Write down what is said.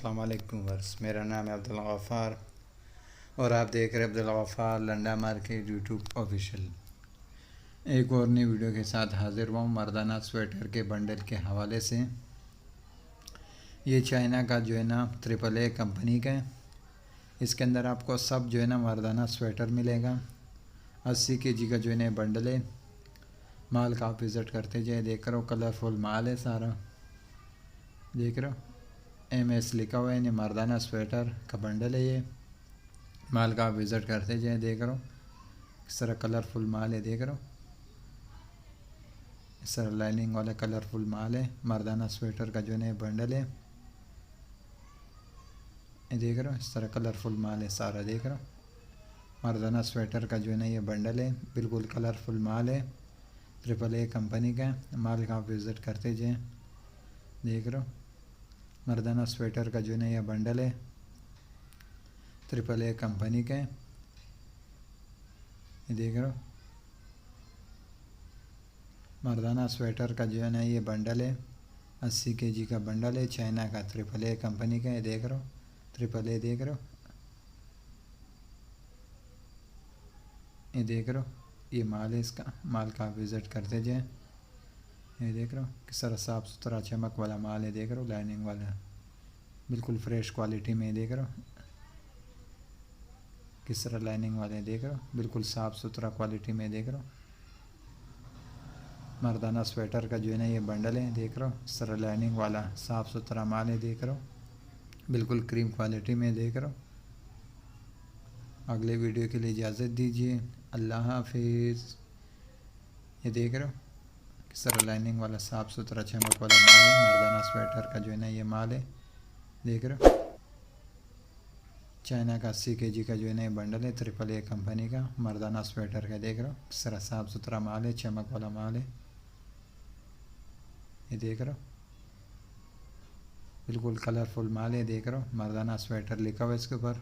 अस्सलाम वालेकुम वर्स। मेरा नाम है अब्दुल गफ़ार और आप देख रहे हैं Abdul Ghaffar Landa market YouTube official. एक और नई वीडियो के साथ हाज़िर हुआ हूँ मर्दाना स्वेटर के बंडल के हवाले से। ये चाइना का जो है ना AAA कंपनी का है। इसके अंदर आपको सब जो है ना मर्दाना स्वेटर मिलेगा। 80 kg का जो है ना बंडल है। माल का आप विज़िट करते जाए, देख रहे हो कलरफुल माल है सारा, देख रहे हो MS लिखा हुआ है। ये मर्दाना स्वेटर का बंडल है। ये माल का आप विज़िट करते जाए, देख रहे हो इस तरह कलरफुल माल है, देख रहे हो इस तरह लाइनिंग वाला कलरफुल माल है। मर्दाना स्वेटर का जो है बंडल है, ये देख रहे हो इस तरह कलरफुल माल है सारा, देख रहे हो मर्दाना स्वेटर का जो है ना ये बंडल है, बिल्कुल कलरफुल माल है। AAA कंपनी का माल का आप विज़िट करते जाए, देख रहे हो मर्दाना स्वेटर का जो है ना ये बंडल है, AAA कंपनी का, ये देख रहे हो मर्दाना स्वेटर का जो है ना ये बंडल है। 80 kg का बंडल है, चाइना का AAA कंपनी का, ये देख रहे हो AAA, देख रहे हो ये देख रहे हो ये माल है। इसका माल का आप विज़िट करते जाए, ये देख रहे हो किस तरह साफ़ सुथरा चमक वाला माल है, देख रहे हो लाइनिंग वाला, बिल्कुल फ्रेश क्वालिटी में, देख रहे हो किस तरह लाइनिंग वाले, देख रहे हो बिल्कुल साफ़ सुथरा क्वालिटी में, देख रहे हो मर्दाना स्वेटर का जो है ना ये बंडल है, देख रहे हो इस तरह लाइनिंग वाला साफ़ सुथरा माल है, देख रहे हो बिल्कुल क्रीम क्वालिटी में, देख रहे हो। अगले वीडियो के लिए इजाज़त दीजिए, अल्लाह हाफिज़। ये देख रहे हो किस तरह लाइनिंग वाला साफ़ सुथरा चमक वाला माल है। मर्दाना स्वेटर का जो है ना ये माल है, देख रहे हो चाइना का 80 kg का जो है ना ये बंडल है, AAA कंपनी का मर्दाना स्वेटर का, देख रहे हो किस तरह साफ़ सुथरा माल है, चमक वाला माल है, ये देख रहे हो बिल्कुल कलरफुल माल है, देख रहे हो मर्दाना स्वेटर लिखा हुआ है इसके ऊपर।